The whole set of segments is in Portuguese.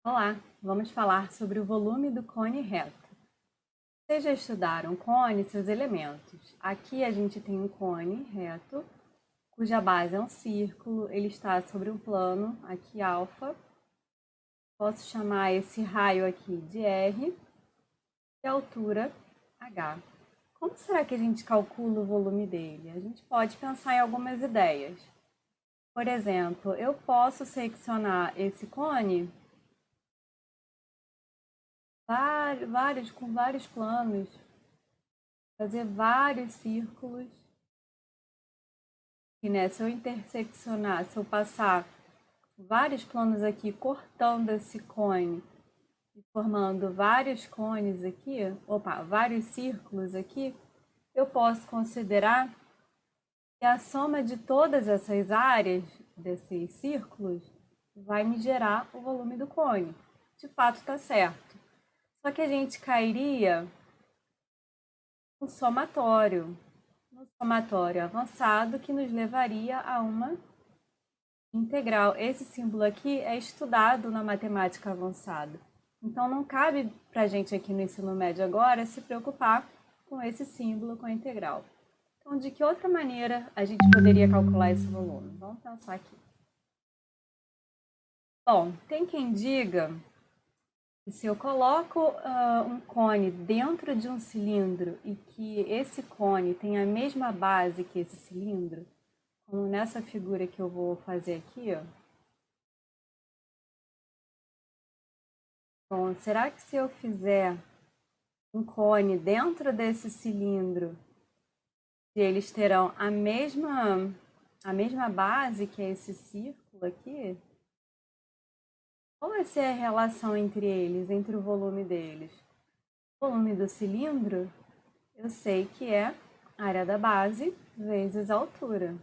Olá, vamos falar sobre o volume do cone reto. Vocês já estudaram cone e seus elementos. Aqui a gente tem um cone reto, cuja base é um círculo, ele está sobre um plano, aqui alfa. Posso chamar esse raio aqui de R e a altura H. Como será que a gente calcula o volume dele? A gente pode pensar em algumas ideias. Por exemplo, eu posso seccionar esse cone com vários planos, fazer vários círculos. E né, se eu interseccionar, se eu passar vários planos aqui cortando esse cone e formando vários cones aqui, vários círculos aqui, eu posso considerar que a soma de todas essas áreas desses círculos vai me gerar o volume do cone. De fato, está certo. Só que a gente cairia no somatório avançado, que nos levaria a uma integral. Esse símbolo aqui é estudado na matemática avançada. Então, não cabe para a gente aqui no ensino médio agora se preocupar com esse símbolo, com a integral. Então, de que outra maneira a gente poderia calcular esse volume? Vamos pensar aqui. Bom, tem quem diga que se eu coloco um cone dentro de um cilindro e que esse cone tem a mesma base que esse cilindro, como nessa figura que eu vou fazer aqui, ó. Bom, será que se eu fizer um cone dentro desse cilindro, eles terão a mesma base que é esse círculo aqui? Qual vai ser a relação entre eles, entre o volume deles? O volume do cilindro, eu sei que é a área da base vezes a altura.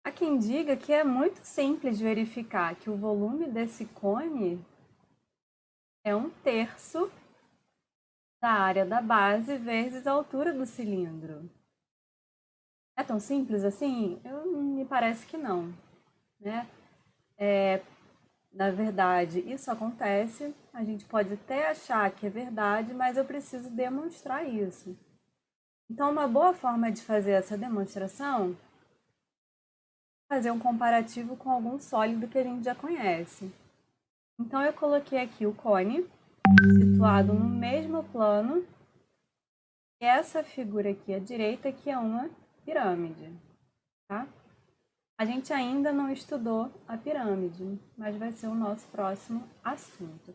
Há quem diga que é muito simples verificar que o volume desse cone é 1/3 da área da base vezes a altura do cilindro. É tão simples assim? Me parece que não, né? Na verdade, isso acontece, a gente pode até achar que é verdade, mas eu preciso demonstrar isso. Então, uma boa forma de fazer essa demonstração é fazer um comparativo com algum sólido que a gente já conhece. Então, eu coloquei aqui o cone, situado no mesmo plano, e essa figura aqui à direita, que é uma pirâmide, tá? A gente ainda não estudou a pirâmide, mas vai ser o nosso próximo assunto.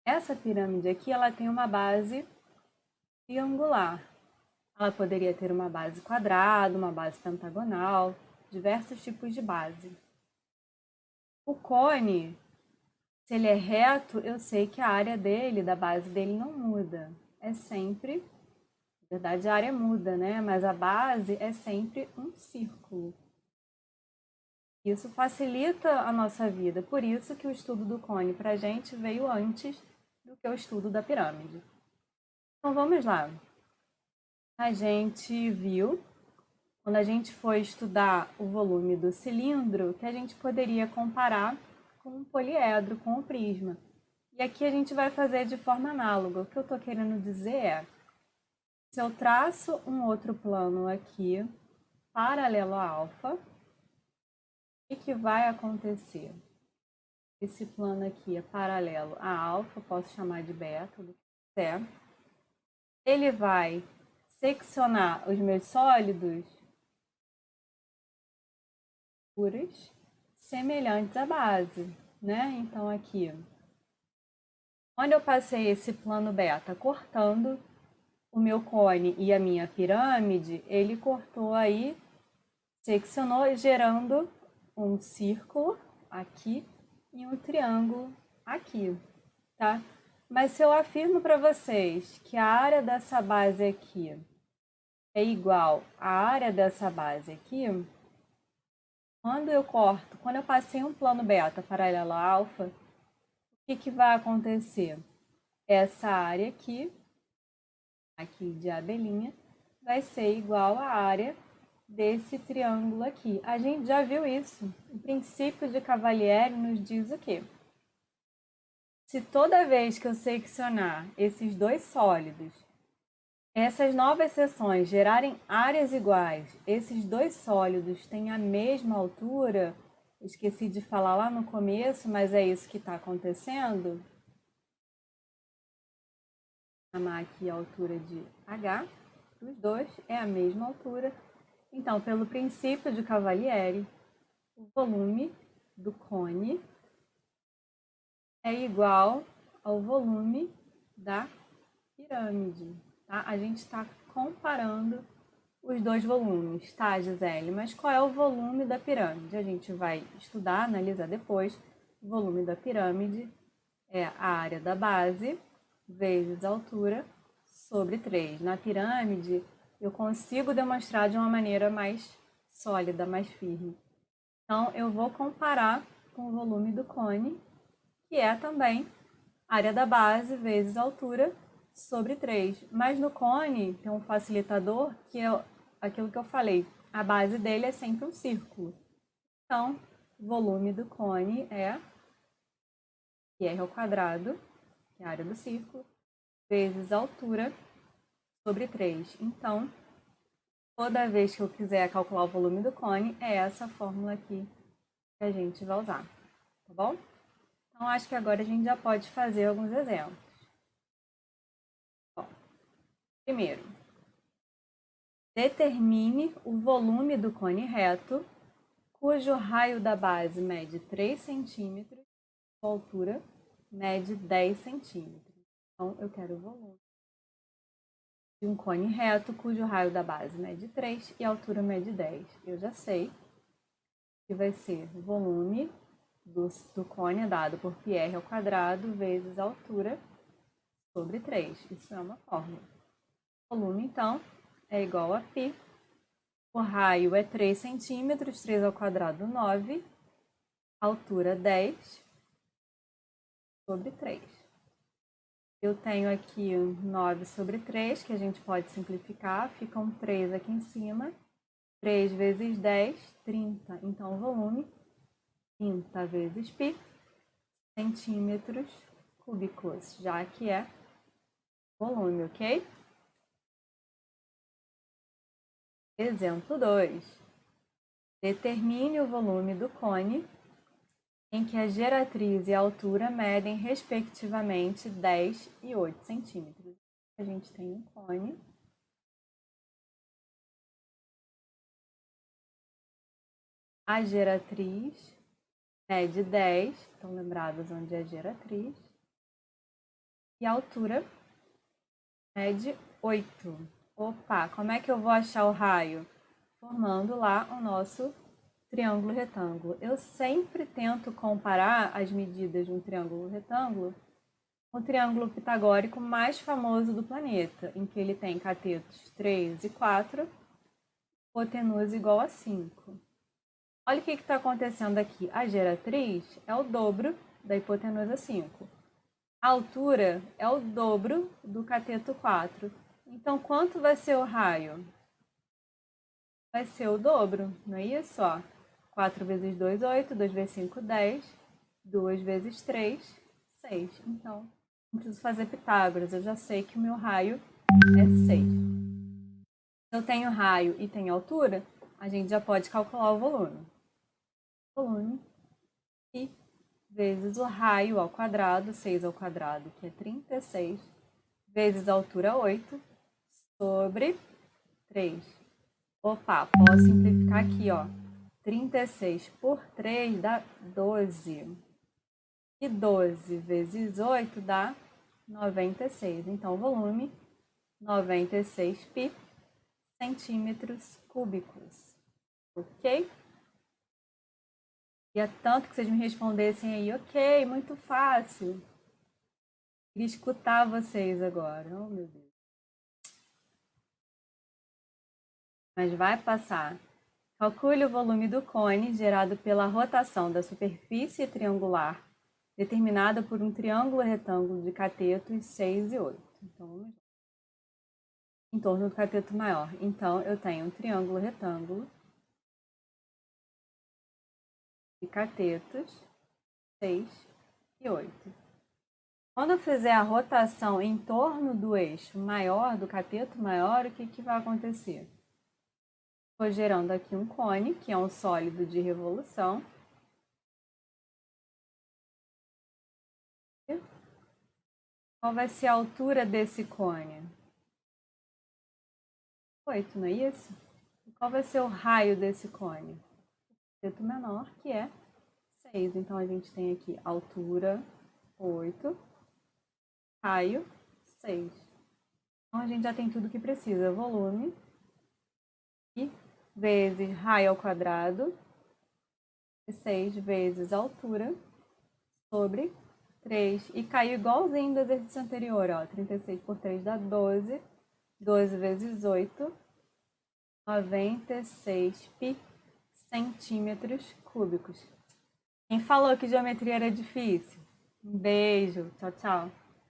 Essa pirâmide aqui, ela tem uma base triangular. Ela poderia ter uma base quadrada, uma base pentagonal, diversos tipos de base. O cone, se ele é reto, eu sei que a área dele, da base dele, não muda. É sempre, na verdade a área muda, né? Mas a base é sempre um círculo. Isso facilita a nossa vida, por isso que o estudo do cone para a gente veio antes do que o estudo da pirâmide. Então vamos lá. A gente viu, quando a gente foi estudar o volume do cilindro, que a gente poderia comparar com um poliedro, com o prisma. E aqui a gente vai fazer de forma análoga. O que eu estou querendo dizer é, se eu traço um outro plano aqui, paralelo a alfa, o que vai acontecer? Esse plano aqui é paralelo a alfa, posso chamar de beta, do que quiser. Ele vai seccionar os meus sólidos puros semelhantes à base, né? Então aqui, onde eu passei esse plano beta cortando o meu cone e a minha pirâmide, ele cortou aí, seccionou, gerando um círculo aqui e um triângulo aqui, tá? Mas se eu afirmo para vocês que a área dessa base aqui é igual à área dessa base aqui, quando eu passei um plano beta paralelo a alfa, o que vai acontecer? Essa área aqui de abelhinha, vai ser igual à área desse triângulo aqui. A gente já viu isso. O princípio de Cavalieri nos diz o quê? Se toda vez que eu seccionar esses dois sólidos, essas novas seções gerarem áreas iguais, esses dois sólidos têm a mesma altura, esqueci de falar lá no começo, mas é isso que está acontecendo. Vou chamar aqui a altura de H, os dois é a mesma altura. Então, pelo princípio de Cavalieri, o volume do cone é igual ao volume da pirâmide. Tá? A gente está comparando os dois volumes, tá, Gisele? Mas qual é o volume da pirâmide? A gente vai estudar, analisar depois. O volume da pirâmide é a área da base vezes a altura sobre 3. Na pirâmide, eu consigo demonstrar de uma maneira mais sólida, mais firme. Então, eu vou comparar com o volume do cone, que é também área da base vezes a altura sobre 3. Mas no cone tem um facilitador que é aquilo que eu falei. A base dele é sempre um círculo. Então, o volume do cone é r ao quadrado, que é a área do círculo, vezes a altura sobre 3. Então, toda vez que eu quiser calcular o volume do cone, é essa fórmula aqui que a gente vai usar, tá bom? Então, acho que agora a gente já pode fazer alguns exemplos. Bom, primeiro, determine o volume do cone reto, cujo raio da base mede 3 centímetros, a altura mede 10 centímetros. Então, eu quero o volume de um cone reto, cujo raio da base mede 3 e a altura mede 10. Eu já sei que vai ser o volume do cone dado por πr ao quadrado vezes a altura sobre 3. Isso é uma fórmula. O volume, então, é igual a π. O raio é 3 centímetros, 3 ao quadrado, 9. Altura, 10 sobre 3. Eu tenho aqui 9 sobre 3, que a gente pode simplificar. Fica um 3 aqui em cima. 3 vezes 10, 30. Então, o volume, 30 vezes π, centímetros cúbicos, já que é volume, ok? Exemplo 2. Determine o volume do cone em que a geratriz e a altura medem, respectivamente, 10 e 8 centímetros. A gente tem um cone. A geratriz mede 10, estão lembrados onde é a geratriz, e a altura mede 8. Opa, como é que eu vou achar o raio? Formando lá o nosso triângulo retângulo. Eu sempre tento comparar as medidas de um triângulo retângulo com o triângulo pitagórico mais famoso do planeta, em que ele tem catetos 3 e 4, hipotenusa igual a 5. Olha o que está acontecendo aqui. A geratriz é o dobro da hipotenusa 5. A altura é o dobro do cateto 4. Então, quanto vai ser o raio? Vai ser o dobro, não é isso? Ó, 4 vezes 2, 8. 2 vezes 5, 10. 2 vezes 3, 6. Então, não preciso fazer Pitágoras. Eu já sei que o meu raio é 6. Se eu tenho raio e tenho altura, a gente já pode calcular o volume. Volume π vezes o raio ao quadrado, 6 ao quadrado, que é 36, vezes a altura 8, sobre 3. Opa, posso simplificar aqui, ó. 36 por 3 dá 12. E 12 vezes 8 dá 96. Então, o volume, 96 π centímetros cúbicos. Ok? E é tanto que vocês me respondessem aí, ok, muito fácil. Queria escutar vocês agora. Oh, meu Deus. Mas vai passar. Calcule o volume do cone gerado pela rotação da superfície triangular, determinada por um triângulo retângulo de catetos 6 e 8. Então, vamos lá. Em torno do cateto maior. Então, eu tenho um triângulo retângulo de catetos 6 e 8. Quando eu fizer a rotação em torno do eixo maior, do cateto maior, o que vai acontecer? Estou gerando aqui um cone, que é um sólido de revolução. Qual vai ser a altura desse cone? 8, não é isso? E qual vai ser o raio desse cone? O cateto menor, que é 6. Então, a gente tem aqui altura 8, raio 6. Então, a gente já tem tudo que precisa. Volume e vezes raio ao quadrado, e 6 vezes altura, sobre 3. E caiu igualzinho do exercício anterior, ó. 36 por 3 dá 12. 12 vezes 8, 96 pi centímetros cúbicos. Quem falou que geometria era difícil? Um beijo. Tchau, tchau.